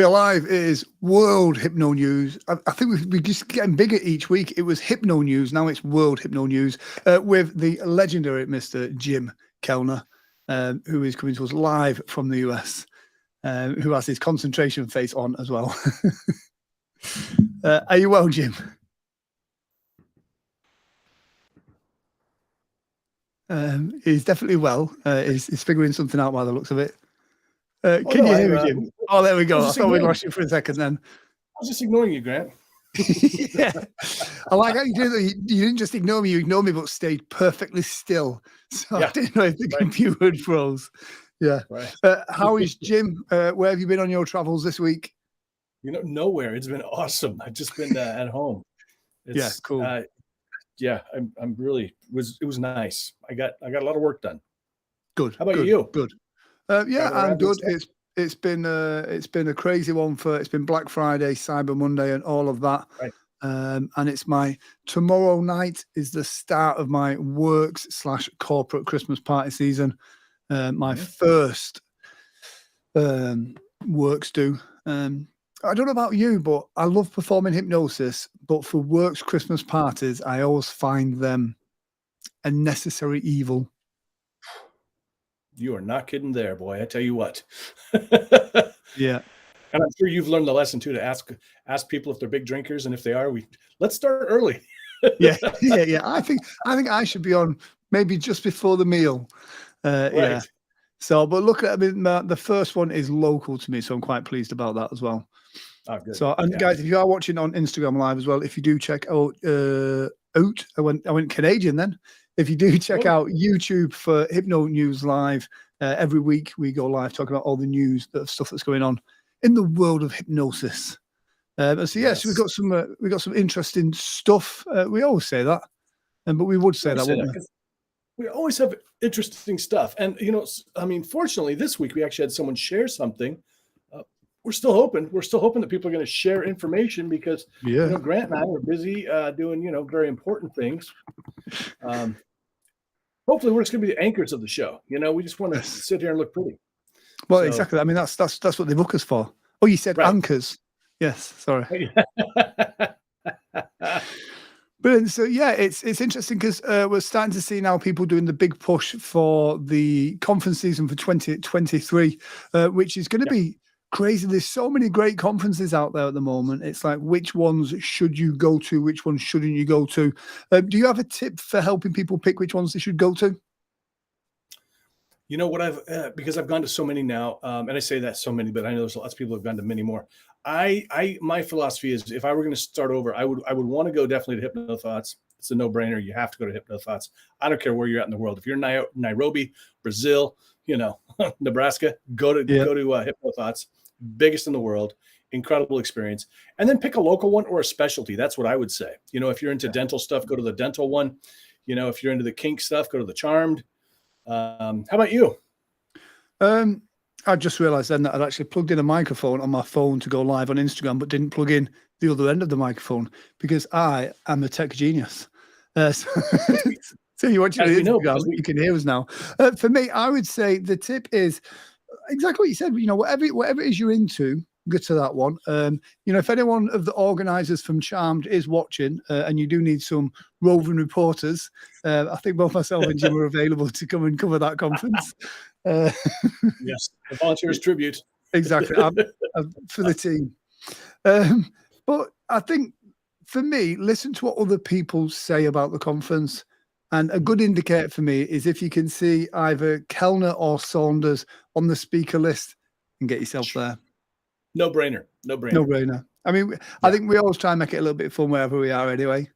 We're live. It is World Hypno News. I think we're just getting bigger each week. It was Hypno News. Now it's World Hypno News with the legendary Mr. Jim Kellner, who is coming to us live from the US, who has his concentration face on as well. Are you well, Jim? He's definitely well. He's figuring something out by the looks of it. Can you hear me, Jim? Oh, there we go. I thought we lost you for a second then. I was just ignoring you, Grant. Yeah. I like how you do that. You didn't just ignore me, you ignored me, but stayed perfectly still. So yeah. I didn't know if the computer would froze. Yeah. Right. How is Jim? Where have you been on your travels this week? You know, nowhere. It's been awesome. I've just been at home. Yeah, cool. Yeah, I'm really it was nice. I got a lot of work done. Good. How about you? Good. Yeah, I'm good. It's been a crazy one it's been Black Friday, Cyber Monday, and all of that. Right. And it's tomorrow night is the start of my works/corporate Christmas party season. My first works do. I don't know about you, but I love performing hypnosis. But for works Christmas parties, I always find them a necessary evil. You are not kidding there, boy. I tell you what. Yeah. And I'm sure you've learned the lesson too, to ask people if they're big drinkers, and if they are, let's start early. Yeah. I think I should be on maybe just before the meal. Right. Yeah. So, but look, I mean, the first one is local to me, so I'm quite pleased about that as well. Oh, good. So, and guys, if you are watching on Instagram Live as well, if you do check out, I went Canadian then. If you do check out YouTube for Hypno News Live, every week we go live talking about all the news, stuff that's going on in the world of hypnosis. So yes, we've got some interesting stuff. We always say that, but we would say that, wouldn't we? We always have interesting stuff, and I mean, fortunately, this week we actually had someone share something. We're still hoping that people are going to share information, because Grant and I are busy doing very important things. Hopefully, we're just going to be the anchors of the show. We just want to sit here and look pretty. Well, exactly. I mean, that's what they book us for. Oh, you said anchors. Yes, sorry. Brilliant. So yeah, it's interesting because we're starting to see now people doing the big push for the conference season for 2023, which is going to be crazy. There's so many great conferences out there at the moment. It's like, which ones should you go to? Which ones shouldn't you go to? Do you have a tip for helping people pick which ones they should go to? You know what, because I've gone to so many now, and I say that so many, but I know there's lots of people who've gone to many more. My philosophy is, if I were going to start over, I would want to go definitely to Hypno Thoughts. It's a no-brainer. You have to go to Hypno Thoughts. I don't care where you're at in the world. If you're in Nairobi, Brazil, Nebraska, go to Hypno Thoughts. Biggest in the world, incredible experience. And then pick a local one or a specialty. That's what I would say. If you're into dental stuff, go to the dental one. If you're into the kink stuff, go to the Charmed. How about you? I just realized then that I'd actually plugged in a microphone on my phone to go live on Instagram, but didn't plug in the other end of the microphone, because I am a tech genius. So you watch Instagram, you can hear us now. For me, I would say the tip is exactly what you said. Whatever it is you're into, go to that one. If anyone of the organisers from Charmed is watching, and you do need some roving reporters, I think both myself and Jim are available to come and cover that conference. Yes, the volunteers tribute. Exactly, I'm for the team. But I think for me, listen to what other people say about the conference. And a good indicator for me is if you can see either Kellner or Saunders on the speaker list, and get yourself there. No brainer. I mean, I think we always try and make it a little bit fun wherever we are anyway.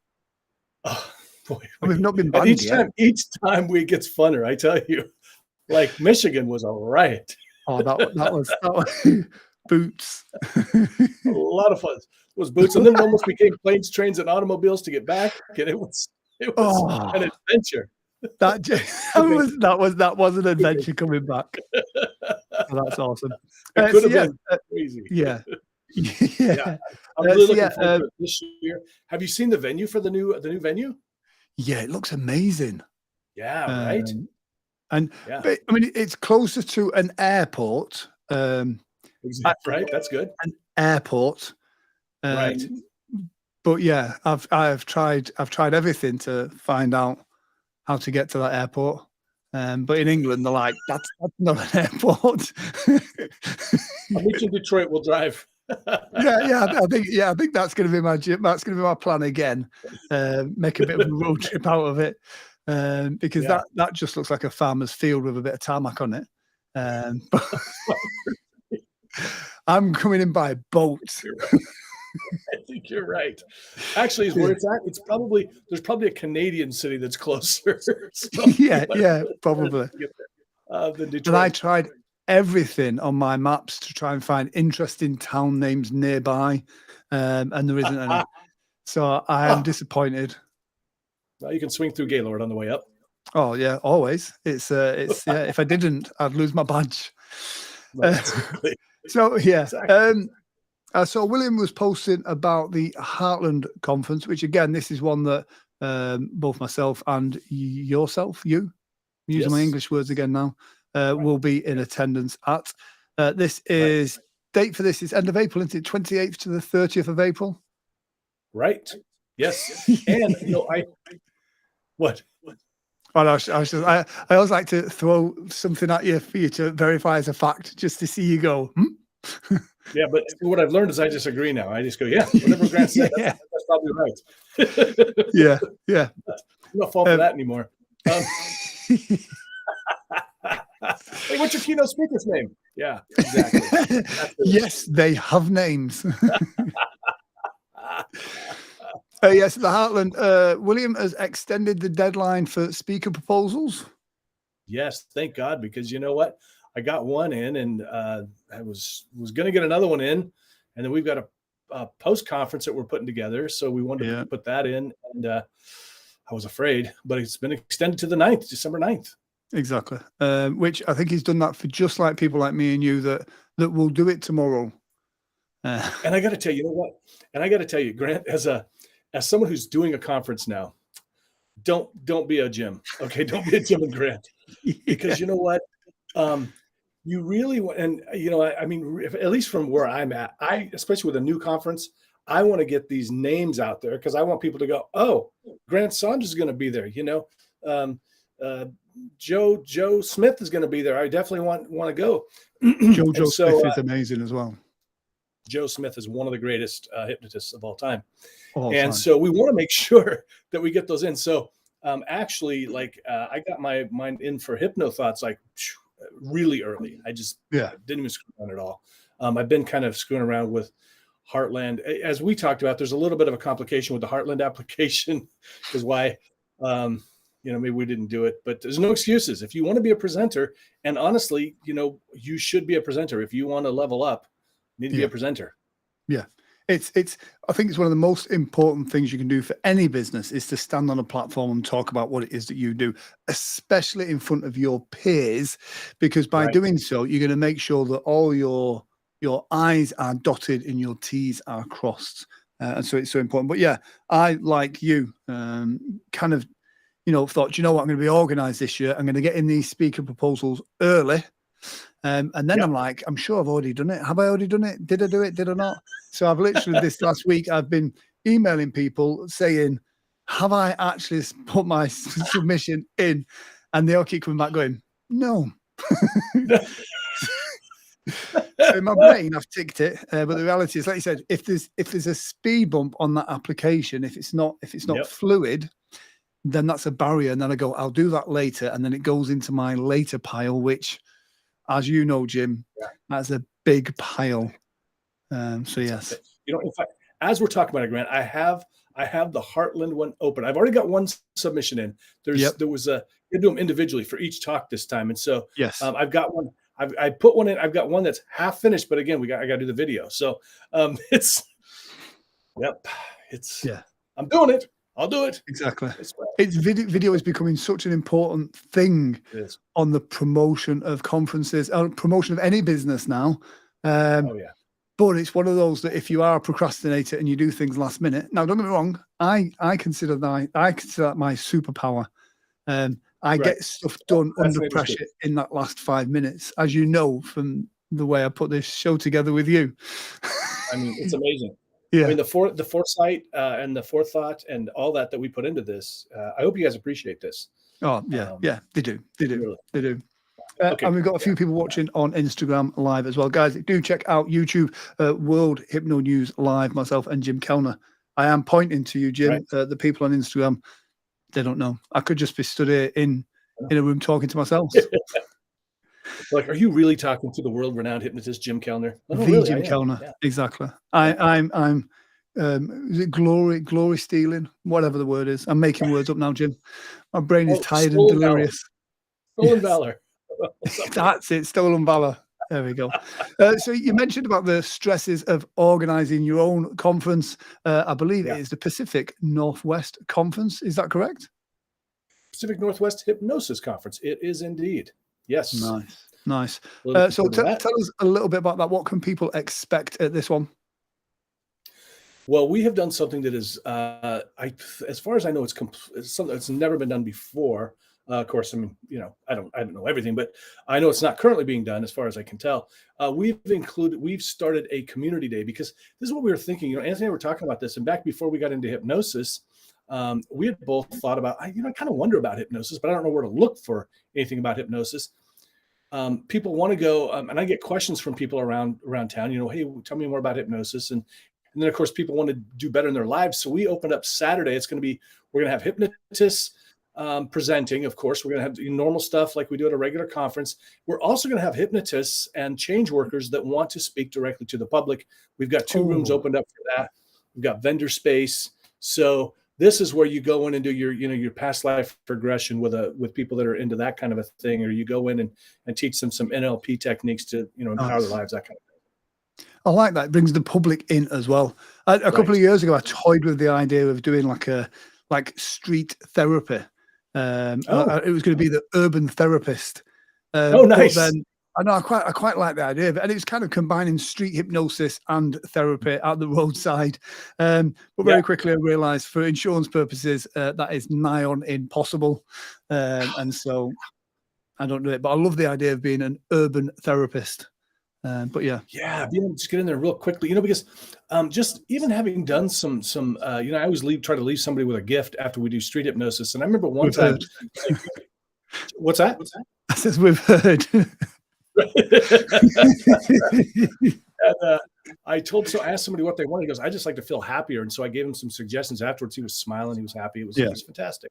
Oh, boy. We've not been banned yet. Each time it gets funner, I tell you. Like Michigan was a riot. Oh, that was boots. A lot of fun. It was boots, and then it almost became planes, trains, and automobiles to get back. And it was an adventure. That was an adventure coming back. Oh, that's awesome. It could have been crazy. Yeah. I'm really looking forward to it this year. Have you seen the venue for the new venue? Yeah, it looks amazing. Yeah, right. But, I mean, it's closer to an airport. Right. That's good. an airport. Right. But yeah, I've tried everything to find out how to get to that airport. But in England, they're like, that's not an airport. I'll meet you in Detroit. We'll drive. I think that's going to be my plan again. Make a bit of a road trip out of it, because that just looks like a farmer's field with a bit of tarmac on it. But I'm coming in by boat. I think you're right. Actually, is where it's at. There's probably a Canadian city that's closer. So Probably. Than Detroit. And I tried everything on my maps to try and find interesting town names nearby, and there isn't any. So I am disappointed. Well, you can swing through Gaylord on the way up. Oh yeah, always. It's if I didn't, I'd lose my badge. Exactly. So yeah. Exactly. So William was posting about the Heartland conference, which again, this is one that both myself and you, using my English words again now, will be in attendance at. This is date for this is end of April, isn't it? 28th to the 30th of April. Right. Yes. And what? Well, I always like to throw something at you for you to verify as a fact, just to see you go. Yeah, but what I've learned is I disagree now. I just go, whatever Grant said, that's probably right. Yeah. I'm not fall for that anymore. Hey, what's your keynote speaker's name? Yeah, exactly. Yes, they have names. Yes, the Heartland. William has extended the deadline for speaker proposals. Yes, thank God, because you know what? I got one in, and I was going to get another one in, and then we've got a post conference that we're putting together, so we wanted to put that in, and I was afraid, but it's been extended to the 9th, December 9th. Exactly, which I think he's done that for just like people like me and you that will do it tomorrow. And I got to tell you, what? And I got to tell you, Grant, as someone who's doing a conference now, don't be a Jim, okay? Don't be a Jim and Grant, because you know what? You really want, and I mean, at least from where I'm at, especially with a new conference, I want to get these names out there because I want people to go, oh, Grant Saunders is going to be there. Joe Smith is going to be there. I definitely want to go. Joe Smith is amazing as well. Joe Smith is one of the greatest hypnotists of all time. So we want to make sure that we get those in. So actually, I got mine in for Hypno Thoughts really early. I just didn't even screw around at all. I've been kind of screwing around with Heartland. As we talked about, there's a little bit of a complication with the Heartland application, is why maybe we didn't do it. But there's no excuses. If you want to be a presenter, and honestly, you should be a presenter. If you want to level up, you need to be a presenter. Yeah. I think it's one of the most important things you can do for any business is to stand on a platform and talk about what it is that you do, especially in front of your peers, because by doing so, you're going to make sure that all your I's are dotted and your T's are crossed. And so it's so important. But yeah, I, like you, kind of, thought, what, I'm going to be organized this year. I'm going to get in these speaker proposals early. And then I'm like, I'm sure I've already done it. Have I already done it? Did I do it? Did I not? So I've literally this last week, I've been emailing people saying, have I actually put my submission in? And they all keep coming back going, no. So in my brain, I've ticked it. But the reality is, like you said, if there's a speed bump on that application, if it's not fluid, then that's a barrier. And then I go, I'll do that later. And then it goes into my later pile, which, as you know, Jim, that's a big pile. So yes. In fact, as we're talking about it, Grant, I have the Heartland one open. I've already got one submission in. There was you do them individually for each talk this time, and so I've got one. I put one in. I've got one that's half finished, but again, I got to do the video. So I'm doing it. I'll do it. Exactly. It's video is becoming such an important thing on the promotion of conferences, promotion of any business now. But it's one of those that if you are a procrastinator and you do things last minute, now don't get me wrong, I consider that my superpower. I get stuff done under pressure in that last 5 minutes, as you know from the way I put this show together with you. I mean, it's amazing. Yeah. I mean, the foresight and the forethought and all that we put into this. I hope you guys appreciate this. Oh, yeah. Yeah, they do. Really. They do. Okay. And we've got a few people watching on Instagram Live as well. Guys, do check out YouTube, World Hypno News Live, myself and Jim Kellner. I am pointing to you, Jim. Right. The people on Instagram, they don't know. I could just be stood here in a room talking to myself. Like, are you really talking to the world-renowned hypnotist Jim Kellner? Oh, the really, Jim Kellner, yeah. Exactly. I'm is it glory stealing, whatever the word is. I'm making words up now, Jim. My brain is tired and delirious. Stolen valor. That's it, stolen valor. There we go. So you mentioned about the stresses of organizing your own conference. I believe it is the Pacific Northwest Conference. Is that correct? Pacific Northwest Hypnosis Conference. It is indeed. Yes. Nice. So tell us a little bit about that. What can people expect at this one? Well, we have done something that is, as far as I know, it's something that's never been done before. Of course, I mean, I don't know everything, but I know it's not currently being done, as far as I can tell. We've started a community day, because this is what we were thinking. Anthony and I were talking about this, and back before we got into hypnosis, we had both thought about, I kind of wonder about hypnosis, but I don't know where to look for anything about hypnosis. People want to go, and I get questions from people around town. Hey, tell me more about hypnosis, and then of course people want to do better in their lives. So we opened up Saturday. We're going to have hypnotists presenting. Of course, we're going to have normal stuff like we do at a regular conference. We're also going to have hypnotists and change workers that want to speak directly to the public. We've got 2 rooms opened up for that. We've got vendor space. So this is where you go in and do your past life regression with people that are into that kind of a thing, or you go in and teach them some NLP techniques to empower their lives, that kind of thing. I like that. It brings the public in as well. A couple of years ago, I toyed with the idea of doing like street therapy. It was going to be the urban therapist. Nice. But then I know I quite like the idea of it, and it's kind of combining street hypnosis and therapy at the roadside. But very quickly I realised, for insurance purposes, that is nigh on impossible, and so I don't do it. But I love the idea of being an urban therapist. But just get in there real quickly, because just even having done some I always try to leave somebody with a gift after we do street hypnosis. And I remember one time, what's that? I says we've heard. And, I asked somebody what they wanted. He goes, I just like to feel happier. And so I gave him some suggestions afterwards. He was smiling. He was happy. It was fantastic.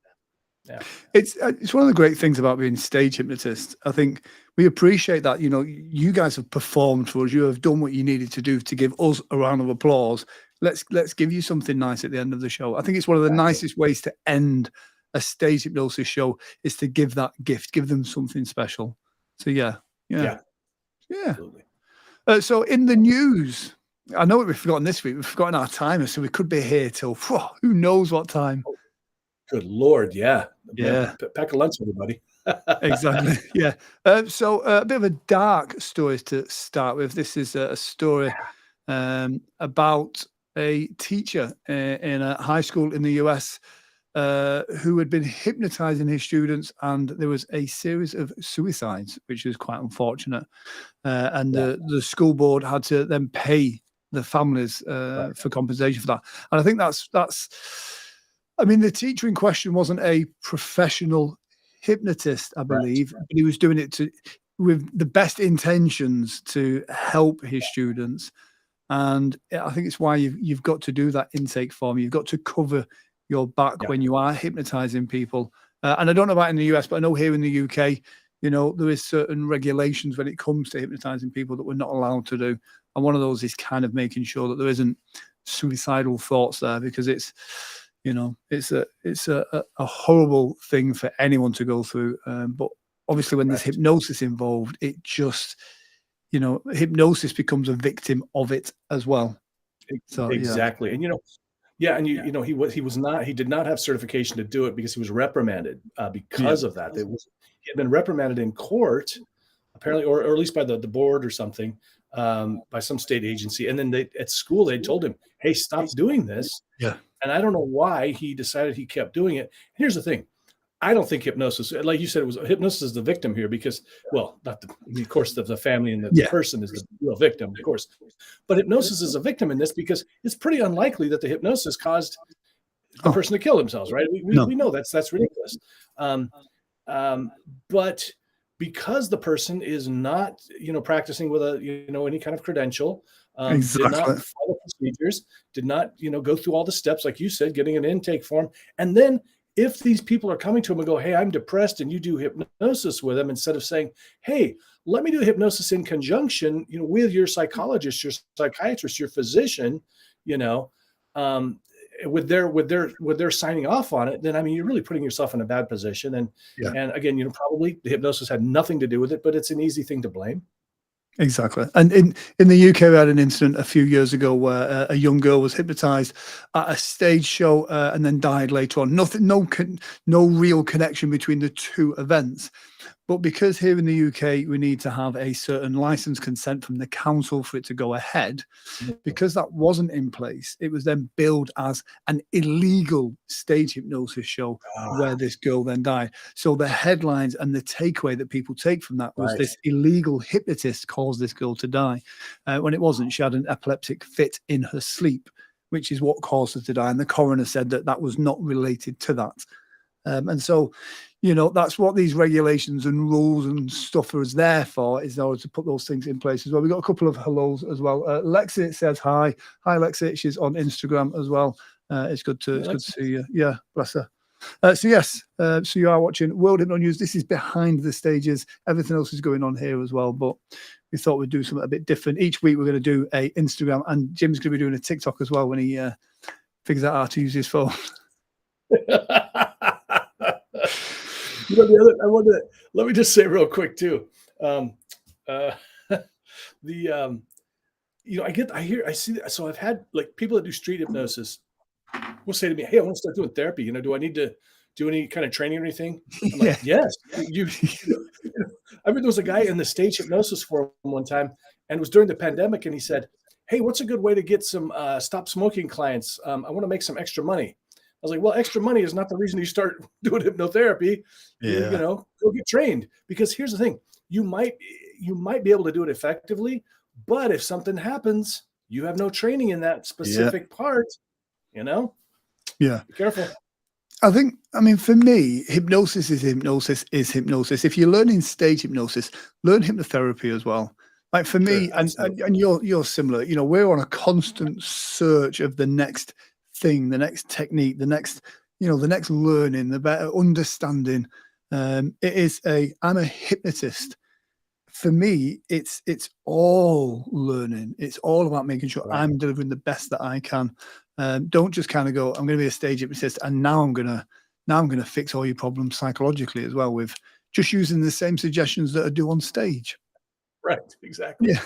Yeah. It's one of the great things about being stage hypnotist. I think we appreciate that, you guys have performed for us. You have done what you needed to do to give us a round of applause. Let's give you something nice at the end of the show. I think it's one of the nicest ways to end a stage hypnosis show, is to give that gift, give them something special. So yeah. Absolutely. So in the news, I know what we've forgotten this week. We've forgotten our timer, so we could be here till who knows what time. Good Lord, yeah. Pack a lunch, everybody. Exactly, yeah. So a bit of a dark story to start with. This is a story about a teacher in a high school in the US who had been hypnotizing his students, and there was a series of suicides, which is quite unfortunate. And the school board had to then pay the families for compensation for that. And I think that's. I mean, the teacher in question wasn't a professional hypnotist, I believe, but he was doing it with the best intentions to help his students. And I think it's why you've got to do that intake form. You've got to cover your back when you are hypnotizing people. And I don't know about in the US, but I know here in the UK, there is certain regulations when it comes to hypnotizing people that we're not allowed to do. And one of those is kind of making sure that there isn't suicidal thoughts there, because it's a horrible thing for anyone to go through. But obviously when there's hypnosis involved, it just, hypnosis becomes a victim of it as well. So, exactly. And, he did not have certification to do it, because he was reprimanded because of that. He had been reprimanded in court, apparently, or at least by the board or something, by some state agency. And then at school, they told him, hey, stop doing this. Yeah. And I don't know why he decided he kept doing it. Here's the thing. I don't think hypnosis, like you said, it was hypnosis is the victim here because, well, not the, I mean, of course, the family and the Yeah, person is the real victim, of course, but hypnosis is a victim in this because it's pretty unlikely that the hypnosis caused the oh person to kill themselves, right? no, We know that's ridiculous. Um, but because the person is not, practicing with a, any kind of credential, did exactly. not follow procedures, did not, go through all the steps, like you said, getting an intake form. And then if these people are coming to him and go, hey, I'm depressed, and you do hypnosis with them, instead of saying, hey, let me do hypnosis in conjunction, with your psychologist, your psychiatrist, your physician, you know, um, with their signing off on it, then I mean you're really putting yourself in a bad position. Yeah. And again, probably the hypnosis had nothing to do with it, but it's an easy thing to blame. Exactly. And in the UK, we had an incident a few years ago where a young girl was hypnotized at a stage show and then died later on. Nothing, no real connection between the two events. But because here in the UK, we need to have a certain license consent from the council for it to go ahead, because that wasn't in place, it was then billed as an illegal stage hypnosis show where Ah, this girl then died. So the headlines and the takeaway that people take from that was right. this illegal hypnotist caused this girl to die, when it wasn't. She had an epileptic fit in her sleep, which is what caused her to die. And the coroner said that that was not related to that. And so, that's what these regulations and rules and stuff are there for, is in order to put those things in place as well. We've got a couple of hellos as well. Lexi says hi. Hi, Lexi. She's on Instagram as well. It's good to see you. Yeah, bless her. So yes, so you are watching World Hypno News. This is behind the stages. Everything else is going on here as well, but we thought we'd do something a bit different. Each week we're going to do a Instagram, and Jim's going to be doing a TikTok as well when he figures out how to use his phone. Let me just say real quick too. The I see. So I've had like people that do street hypnosis will say to me, "Hey, I want to start doing therapy. Do I need to do any kind of training or anything?" I'm like, Yeah. "Yes." I remember there was a guy in the stage hypnosis forum one time, and it was during the pandemic, and he said, "Hey, what's a good way to get some stop smoking clients? I want to make some extra money." I was like, "Well, extra money is not the reason you start doing hypnotherapy. Yeah. Go get trained, because here's the thing: you might be able to do it effectively, but if something happens, you have no training in that specific part. You know, Yeah. be careful." I mean, for me, hypnosis is hypnosis. If you're learning stage hypnosis, learn hypnotherapy as well. Like for Sure, me, and you're similar. We're on a constant search of the next thing, the next technique, the next learning, the better understanding. I'm a hypnotist. For me, it's all learning. It's all about making sure right. I'm delivering the best that I can. Don't just kind of go, I'm going to be a stage hypnotist, and now I'm gonna fix all your problems psychologically as well, with just using the same suggestions that I do on stage. Right, exactly. Yeah.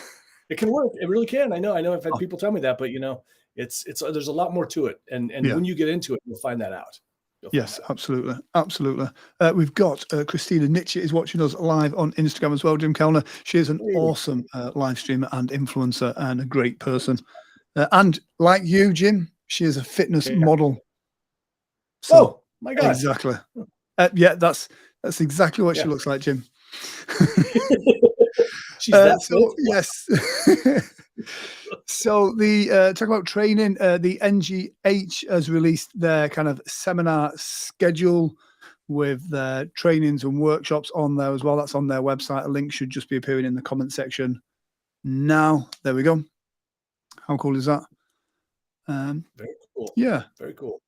It can work. It really can. I know. I've had Oh, people tell me that, but it's there's a lot more to it, and yeah. when you get into it, you'll find that out. You'll find Yes, that out. absolutely, absolutely. We've got Christina Nietzsche is watching us live on Instagram as well. Jim Kellner, she is an Hey, awesome live streamer and influencer, and a great person. And like you, Jim, she is a fitness yeah. model. So Oh my God. exactly, yeah, that's exactly what she Yeah. looks like, Jim. She's that fit. So yes. So the talk about training, the NGH has released their kind of seminar schedule with their trainings and workshops on there as well. That's on their website. A link should just be appearing in the comment section now. There we go. How cool is that? Very cool. Yeah. Very cool.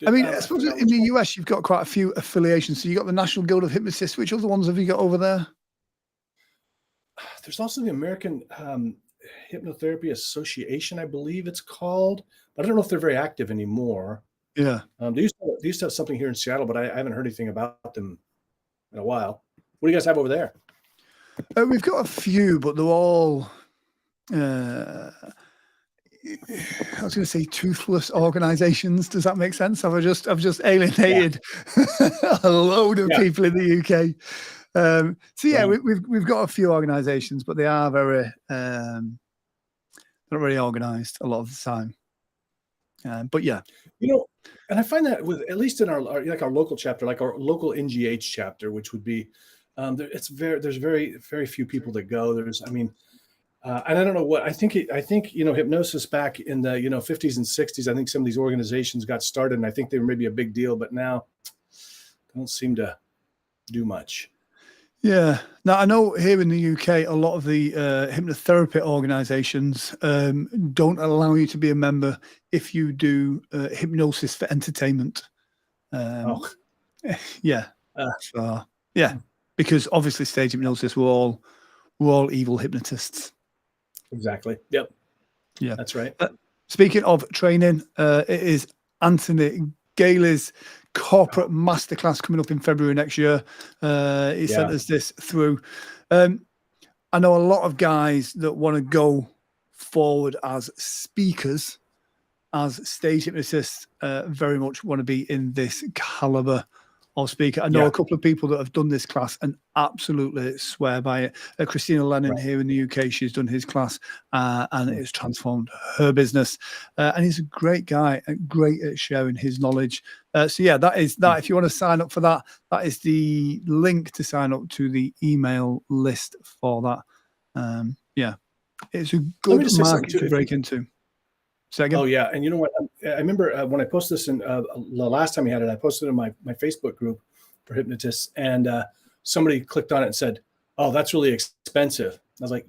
I mean, I I suppose forgot in which the one. US, you've got quite a few affiliations. So you got the National Guild of Hypnotists. Which other ones have you got over there? There's also the American Hypnotherapy Association, I believe it's called, but I don't know if they're very active anymore. Yeah. They used to have something here in Seattle, but I haven't heard anything about them in a while. What do you guys have over there? We've got a few, but they're all, I was going to say, toothless organisations. Does that make sense? I've just Yeah. alienated a load of Yeah. people in the UK. So yeah, Right. we've got a few organisations, but they are very not very organised a lot of the time. But yeah, You know, and I find that with at least in our local chapter, like our local NGH chapter, which would be, there's very few people that go. I mean, and I don't know what I think. I think hypnosis back in the 50s and 60s. I think some of these organizations got started, and I think they were maybe a big deal, but now don't seem to do much. Yeah. Now, I know here in the UK, a lot of the hypnotherapy organizations don't allow you to be a member if you do hypnosis for entertainment. Oh, Yeah. uh, So, yeah, because obviously stage hypnosis, we're all evil hypnotists. exactly. Yep. Yeah. That's right. Speaking of training, it is Anthony Gailey's corporate masterclass coming up in February next year. He sent us this through. I know a lot of guys that want to go forward as speakers, as stage hypnotists, very much want to be in this caliber of speaker. I know a couple of people that have done this class and absolutely swear by it. Christina Lennon here in the UK, she's done his class and it's transformed her business. And he's a great guy and great at sharing his knowledge. So yeah, that is that. If you want to sign up for that, that is the link to sign up to the email list for that. Yeah, it's a good market to break into. Second. Oh yeah, and you know what? I remember when I posted this in the last time we had it, I posted it in my Facebook group for hypnotists, and somebody clicked on it and said, "Oh, that's really expensive." I was like,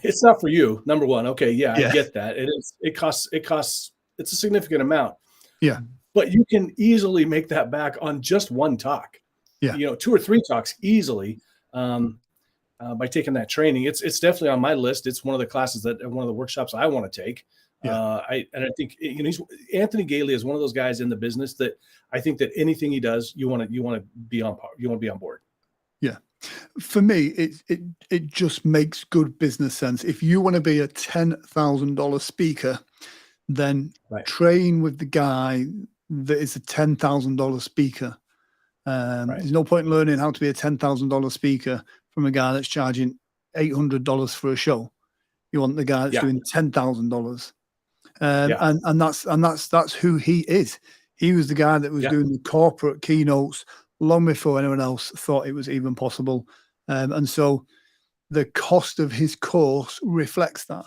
"It's not for you." Number one, okay, yeah, I get that. It is. It costs. It's a significant amount. Yeah, but you can easily make that back on just one talk. Yeah, 2 or 3 talks easily. By taking that training, it's definitely on my list. It's one of the classes one of the workshops I want to take. I think Anthony Gailey is one of those guys in the business that I think that anything he does, you want to be on board. Yeah, for me, it just makes good business sense. If you want to be a $10,000 speaker, then train with the guy that is a $10,000 speaker. There's no point in learning how to be a $10,000 speaker from a guy that's charging $800 for a show. You want the guy that's doing $10,000, and that's who he is. He was the guy that was doing the corporate keynotes long before anyone else thought it was even possible, and so the cost of his course reflects that.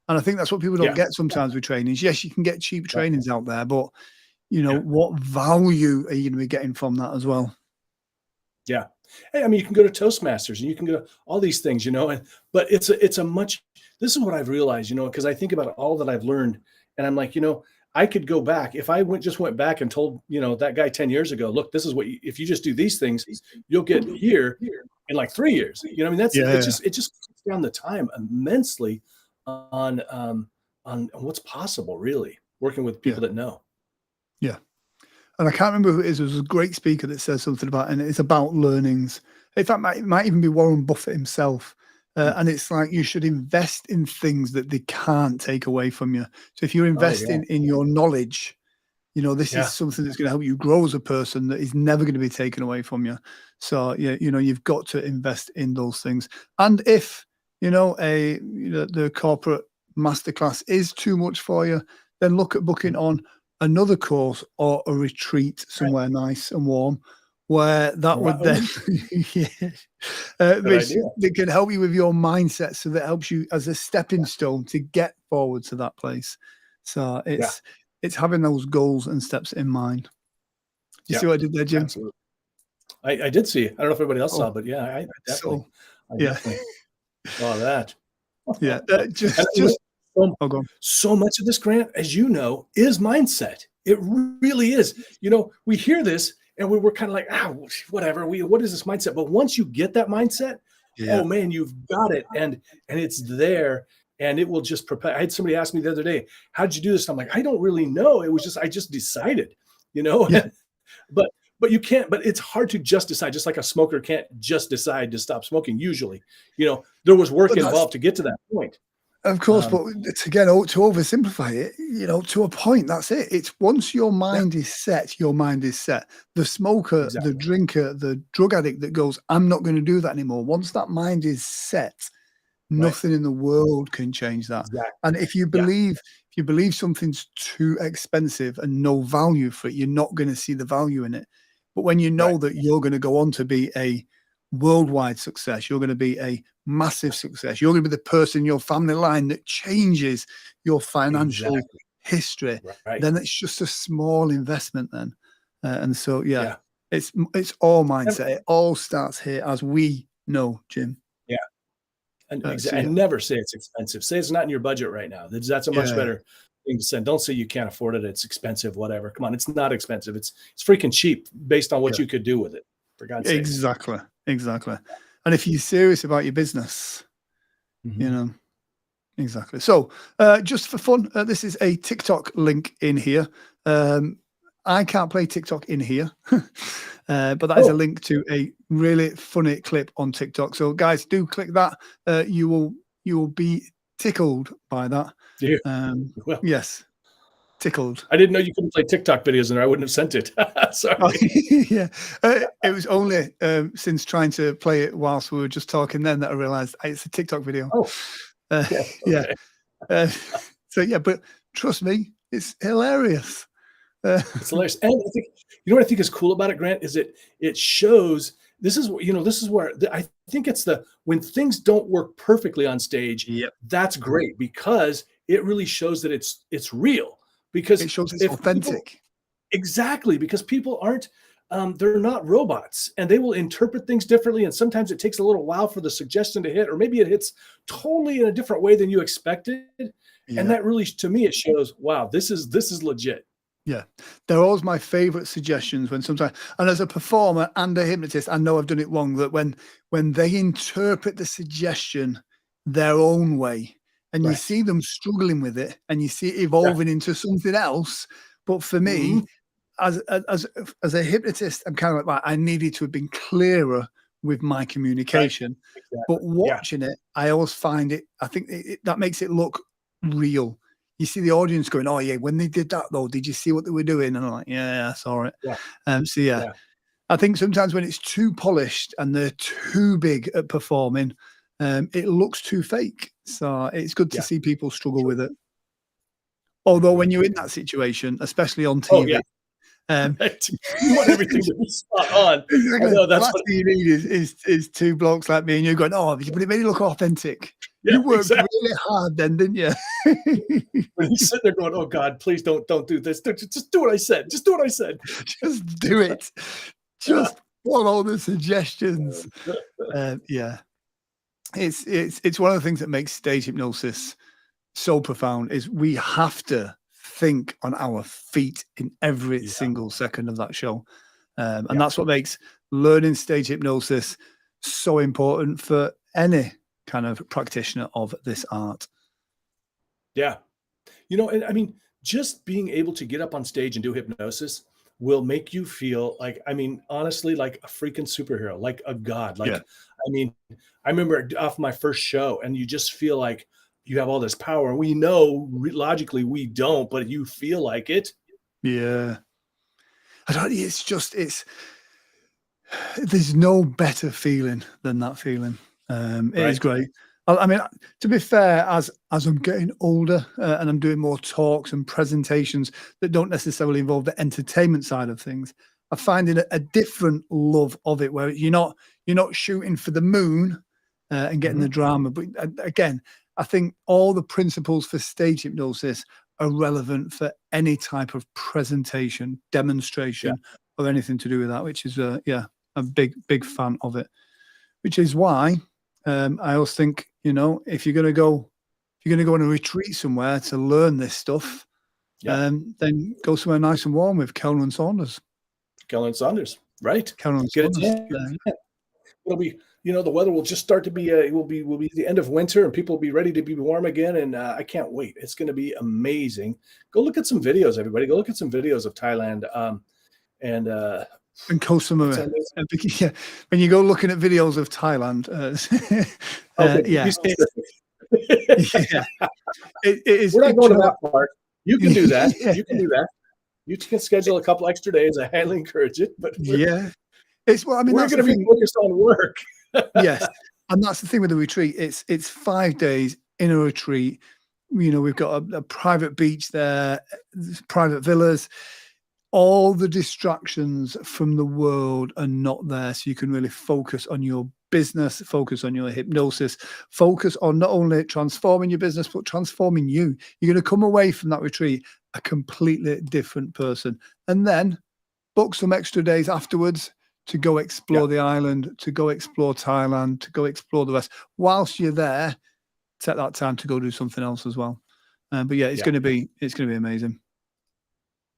And I think that's what people don't get sometimes with trainings. Yes, you can get cheap trainings out there, but what value are you going to be getting from that as well? Yeah. Hey, I mean, you can go to Toastmasters and you can go to all these things, but this is what I've realized, because I think about all that I've learned and I'm like, I could go back. If I just went back and told, that guy 10 years ago, look, this is what, if you just do these things, you'll get here in like 3 years. I mean, it just cuts down the time immensely on what's possible, really, working with people that know. Yeah. And I can't remember who it is. There was a great speaker that says something about, and it's about learnings. In fact, it might even be Warren Buffett himself. And it's like you should invest in things that they can't take away from you. So if you're investing in your knowledge, this is something that's going to help you grow as a person that is never going to be taken away from you. So you've got to invest in those things. And if the corporate masterclass is too much for you, then look at booking on another course or a retreat somewhere nice and warm, where that would then that can help you with your mindset, so that helps you as a stepping stone to get forward to that place. So it's having those goals and steps in mind. You see what I did there, Jim? Absolutely. I did see it. I don't know if everybody else saw, but I definitely, definitely saw that. Yeah, so much of this, Grant, as you know, is mindset. It really is. We hear this and we're kind of like, whatever. What is this mindset? But once you get that mindset, oh man, you've got it, and it's there, and it will just propel. I had somebody ask me the other day, "How did you do this?" I'm like, I don't really know. It was just I just decided, But you can't. But it's hard to just decide. Just like a smoker can't just decide to stop smoking. Usually, there was work involved to get to that point. Of course, but again, to oversimplify it, to a point, that's it. It's once your mind is set, your mind is set. The smoker, the drinker, the drug addict that goes, I'm not going to do that anymore. Once that mind is set, nothing in the world can change that. And if you believe if you believe something's too expensive and no value for it, you're not going to see the value in it. But when you know Right. that you're going to go on to be a worldwide success, you're going to be a massive success, you're going to be the person in your family line that changes your financial Exactly. history, Right. then it's just a small investment then. And so, Yeah. it's all And, mindset. It all starts here, as we know, Jim. yeah. And, So and never say it's expensive. Say it's not in your budget right now. That's a much yeah, better thing to say. Don't say you can't afford it. It's expensive, whatever. Come on. It's not expensive. It's freaking cheap based on what yeah, you could do with it, for God's sakes. exactly, exactly. And if you're serious about your business, you Mhm. know, exactly. So, just for fun, this is a TikTok link in here. I can't play TikTok in here, but that is a Oh, link to a really funny clip on TikTok. So, guys, do click that. You will be tickled by that. dear. Um, Well, yes, tickled. I didn't know you couldn't play TikTok videos in there. I wouldn't have sent it. Oh, Sorry. yeah, it was only since trying to play it whilst we were just talking then that I realised it's a TikTok video. Oh, Uh, yeah. yeah. Okay. Uh, so yeah, but trust me, it's hilarious. It's hilarious. And I think, you know what I think is cool about it, Grant, is it shows this is this is where I think it's when things don't work perfectly on stage, Yep. that's great because it really shows that it's real. Because It shows it's if people authentic. exactly, because people aren't they're not robots and they will interpret things differently. And sometimes it takes a little while for the suggestion to hit, or maybe it hits totally in a different way than you expected. And Yeah. that really, to me, it shows, wow, this is legit. Yeah. They're always my favorite suggestions when sometimes, and as a performer and a hypnotist, I know I've done it wrong, that when they interpret the suggestion their own way and you Right. see them struggling with it and you see it Yeah. evolving into something else. But for me, Mhm. as a hypnotist, I'm kind of like, I needed to have been clearer with my Right. communication. But Exactly. Yeah. watching it, I always find it, I think that makes it look real. You see the audience going, "Oh yeah, when they did that though, did you see what they were doing?" And I'm like, "Yeah, I saw it." Yeah. So yeah, Yeah. I think sometimes when it's too polished and they're too big at performing, it looks too fake. So it's good to Yeah. see people struggle True. with it. Although when Agreed. you're in that situation, especially on Oh, yeah. TV, um, Right. You want everything to be spot on. I exactly. know The that's last what thing you need is two blokes like me, and you're going, "Oh, but it made it look authentic. yeah, You worked exactly. really hard, then, didn't you?" When he's sitting there going, "Oh God, please don't do this. Just do what I said. Just do what I said." Just do it. Just follow the suggestions. Yeah, it's one of the things that makes stage hypnosis so profound is we have to think on our feet in every Yeah. single second of that show, and Yeah. that's what makes learning stage hypnosis so important for any kind of practitioner of this art. Yeah. And I mean, just being able to get up on stage and do hypnosis will make you feel like, I mean, honestly, like a freaking superhero, like a god. Yeah, Like, I mean, I remember off my first show, and you just feel like you have all this power. And we know logically we don't, but you feel like it. yeah. I don't. It's there's no better feeling than that feeling. It is Right. great. I mean, to be fair, as I'm getting older and I'm doing more talks and presentations that don't necessarily involve the entertainment side of things, I find it a different love of it, where you're not shooting for the moon and getting the Mhm. drama. But again, I think all the principles for stage hypnosis are relevant for any type of presentation, Yeah. demonstration, or anything to do with that. Which is yeah, a big fan of it. Which is why I always think, if you're going to go on a retreat somewhere to learn this stuff, Yeah. then go somewhere nice and warm with Kelner and Saunders. Kellen Saunders. Right. Kelner and Get it Saunders. in. It'll be, the weather will just start to be, it will be the end of winter and people will be ready to be warm again. And I can't wait. It's going to be amazing. Go look at some videos, everybody. Go look at some videos of Thailand. And And Koh it's Samui. amazing. Yeah, when you go looking at videos of Thailand, Okay, be yeah, specific. yeah, it is. We're not It, going you to know, that part. You can do that. yeah, You can do that. You can schedule a couple extra days. I highly encourage it, but yeah. It's well, I mean, we're that's going the to be thing. focused on work. Yes, and that's the thing with the retreat. It's 5 days in a retreat we've got a private beach there, private villas. All the distractions from the world are not there. So you can really focus on your business, focus on your hypnosis, focus on not only transforming your business, but transforming you. You're going to come away from that retreat a completely different person. And then book some extra days afterwards to go explore the island, to go explore Thailand, to go explore the rest. Whilst you're there, take that time to go do something else as well. But yeah, it's going to be amazing.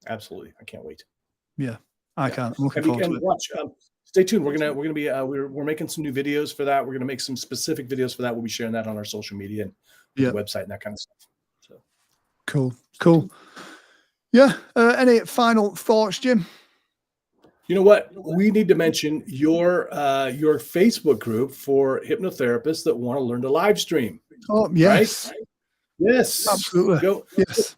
Absolutely, I can't wait. Yeah, I can't. I'm looking forward to it. Watch. Stay tuned. We're gonna be we're making some new videos for that. We're gonna make some specific videos for that. We'll be sharing that on our social media and the website and that kind of stuff. So cool. Yeah. Any final thoughts, Jim? You know what? We need to mention your Facebook group for hypnotherapists that want to learn to live stream. Oh, yes. Right? Yes, absolutely. Yes.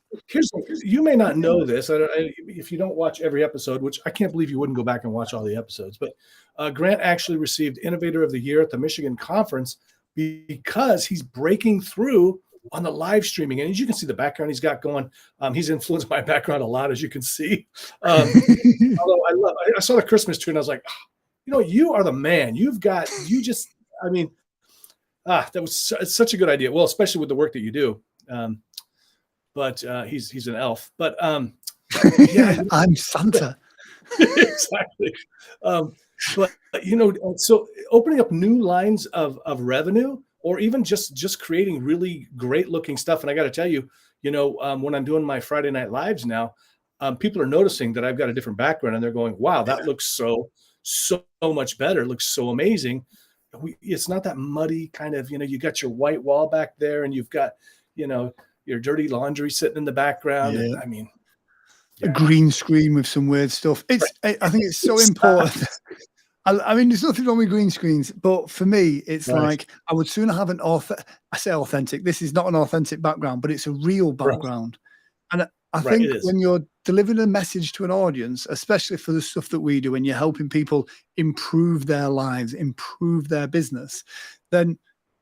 You may not know this if you don't watch every episode, which I can't believe you wouldn't go back and watch all the episodes. But Grant actually received Innovator of the Year at the Michigan Conference because he's breaking through on the live streaming. And as you can see, the background he's got going, he's influenced my background a lot, as you can see. Although I saw the Christmas tree and I was like, you are the man. That was such a good idea. Well, especially with the work that you do. But he's an elf. But yeah, I'm Santa. Exactly. But so opening up new lines of revenue, or even just creating really great looking stuff. And I got to tell you, when I'm doing my Friday night lives now, people are noticing that I've got a different background, and they're going, "Wow, that looks so much better. It looks so amazing." It's not that muddy kind of, you got your white wall back there, and you've got, your dirty laundry sitting in the background. Yeah. And, I mean, a green screen with some weird stuff. I think it's so important. I mean, there's nothing wrong with green screens, but for me, it's like I would sooner have I say authentic. This is not an authentic background, but it's a real background. And I think when you're delivering a message to an audience, especially for the stuff that we do, and you're helping people improve their lives, improve their business, then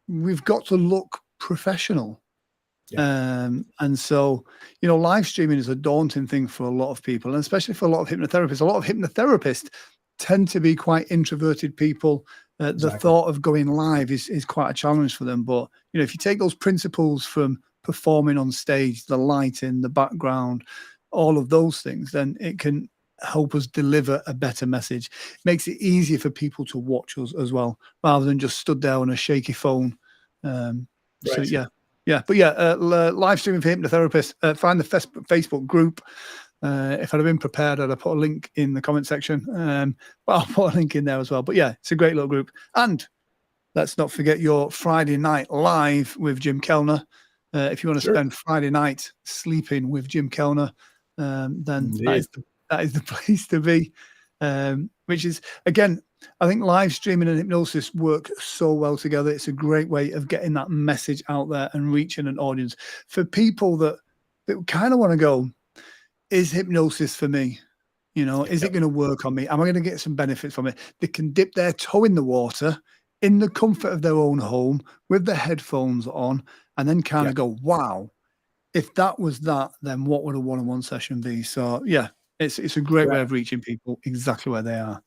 we've got to look professional. Yeah. And so, live streaming is a daunting thing for a lot of people, and especially for a lot of hypnotherapists. A lot of hypnotherapists tend to be quite introverted people. The thought of going live is quite a challenge for them. But, if you take those principles from performing on stage, the lighting, the background, all of those things, then it can help us deliver a better message. It makes it easier for people to watch us as well, rather than just stood there on a shaky phone. So live streaming for hypnotherapists. Find the Facebook group. If I'd have been prepared, I'd have put a link in the comment section. But I'll put a link in there as well. But yeah, it's a great little group. And let's not forget your Friday night live with Jim Kellner. If you want to spend Friday night sleeping with Jim Kellner, then that is the place to be. Which is, again, I think live streaming and hypnosis work so well together. It's a great way of getting that message out there and reaching an audience. For people that kind of want to go, is hypnosis for me? Is it going to work on me? Am I going to get some benefits from it? They can dip their toe in the water in the comfort of their own home with their headphones on, and then kind of go, wow, if that was that, then what would a one-on-one session be? So yeah, it's a great way of reaching people exactly where they are.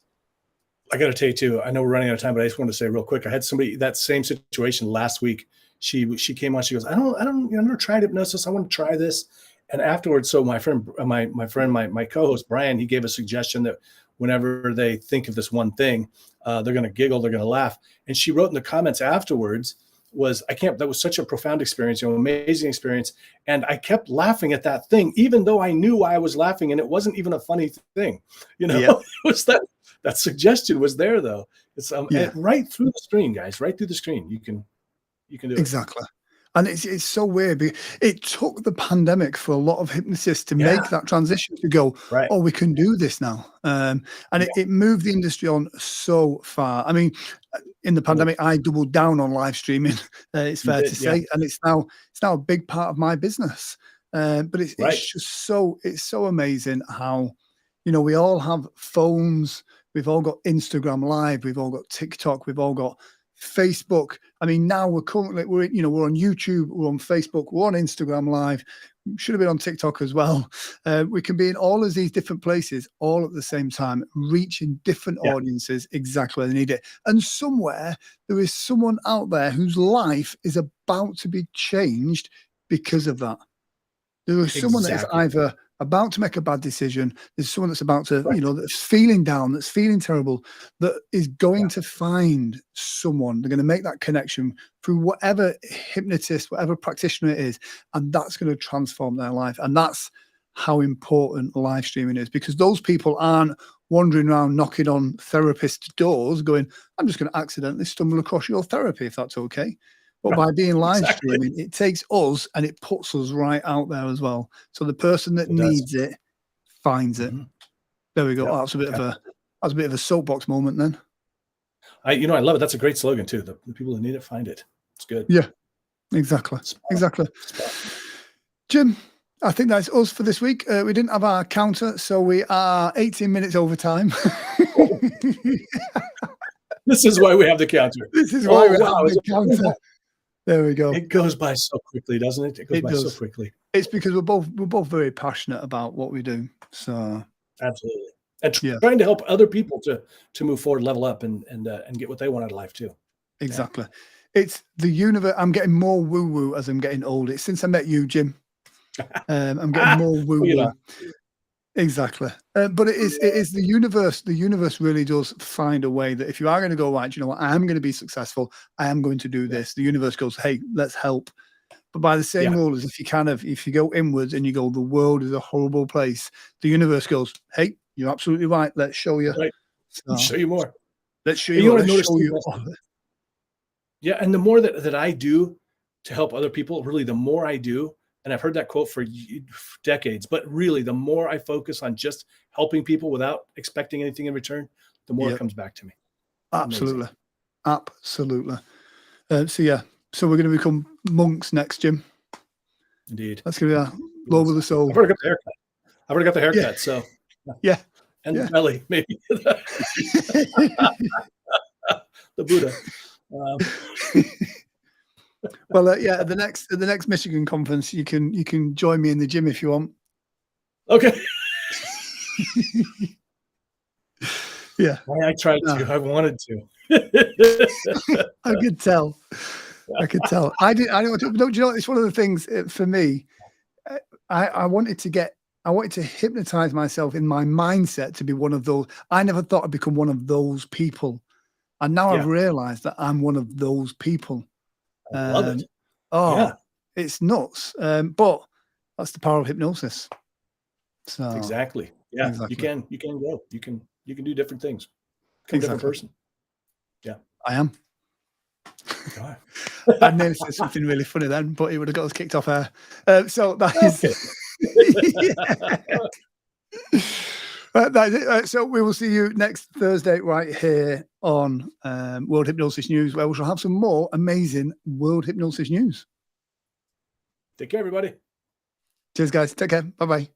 I got to tell you too, I know we're running out of time, but I just wanted to say real quick, I had somebody, that same situation last week. She came on, she goes, I've never tried hypnosis. I want to try this. And afterwards, so my friend, my co-host, Brian, he gave a suggestion that whenever they think of this one thing, they're going to giggle, they're going to laugh. And she wrote in the comments afterwards, that was such a profound experience, amazing experience. And I kept laughing at that thing, even though I knew why I was laughing, and it wasn't even a funny thing. It was that suggestion was there though. It's right through the screen, guys, right through the screen. You can do it. Exactly. And it's so weird. It took the pandemic for a lot of hypnotists to make that transition to go, oh, we can do this now. And it moved the industry on so far. I mean, in the pandemic, I doubled down on live streaming. It's fair to say, and it's now a big part of my business. But it's just so amazing how, we all have phones. We've all got Instagram Live. We've all got TikTok. We've all got Facebook. I mean, now we're on YouTube, we're on Facebook, we're on Instagram Live. Should have been on TikTok as well. We can be in all of these different places all at the same time, reaching different audiences exactly where they need it. And somewhere there is someone out there whose life is about to be changed because of that. There is someone that is either about to make a bad decision. There's someone that's about to, that's feeling down, that's feeling terrible, that is going to find someone. They're going to make that connection through whatever hypnotist, whatever practitioner it is, and that's going to transform their life. And that's how important live streaming is, because those people aren't wandering around knocking on therapists' doors going, I'm just going to accidentally stumble across your therapy, if that's okay. But by being live streaming, it takes us and it puts us right out there as well. So the person that needs it finds it. There we go. Yep. Oh, that's a bit of a soapbox moment then. I love it. That's a great slogan too. The people who need it find it. It's good. Yeah, exactly. Exactly. Jim, I think that's us for this week. We didn't have our counter, so we are 18 minutes over time. This is why we have the counter. This is why we have the counter. There we go. It goes by so quickly, doesn't it? It goes by so quickly. It's because we're both very passionate about what we do. So absolutely, and trying to help other people to move forward, level up, and get what they want out of life too. Exactly. Yeah. It's the universe. I'm getting more woo woo as I'm getting older. Since I met you, Jim, I'm getting more woo woo. Exactly. But it is the universe. The universe really does find a way that if you are going to go, right, you know what, I am going to be successful. I am going to do this. The universe goes, hey, let's help. But by the same rule as if you go inwards and you go, the world is a horrible place, the universe goes, hey, you're absolutely right. Let's show you. Right. Let's show you more. Let's show you. Yeah. And the more that I do to help other people, really, the more I do. And I've heard that quote for decades, but really the more I focus on just helping people without expecting anything in return, the more it comes back to me. Absolutely. Amazing. Absolutely. So we're going to become monks next, Jim. Indeed. That's going to be our Lord of the Soul. I've already got the haircut. So yeah. And the belly, maybe. The Buddha. Well, at the next Michigan conference, you can join me in the gym if you want. Okay. Yeah. I tried to. I wanted to. I could tell. I could tell. I didn't want to. Don't you know? It's one of the things for me. I wanted to hypnotize myself in my mindset to be one of those. I never thought I'd become one of those people, and now I've realized that I'm one of those people. I love it. It's nuts. But that's the power of hypnosis. So exactly. Yeah. Exactly. You can grow. You can do different things. Become a different person. Yeah. I am. I nearly said something really funny then, but it would have got us kicked off air. So that is that's it. So we will see you next Thursday right here on World Hypnosis News, where we shall have some more amazing World Hypnosis news. Take care, everybody. Cheers, guys. Take care. Bye-bye.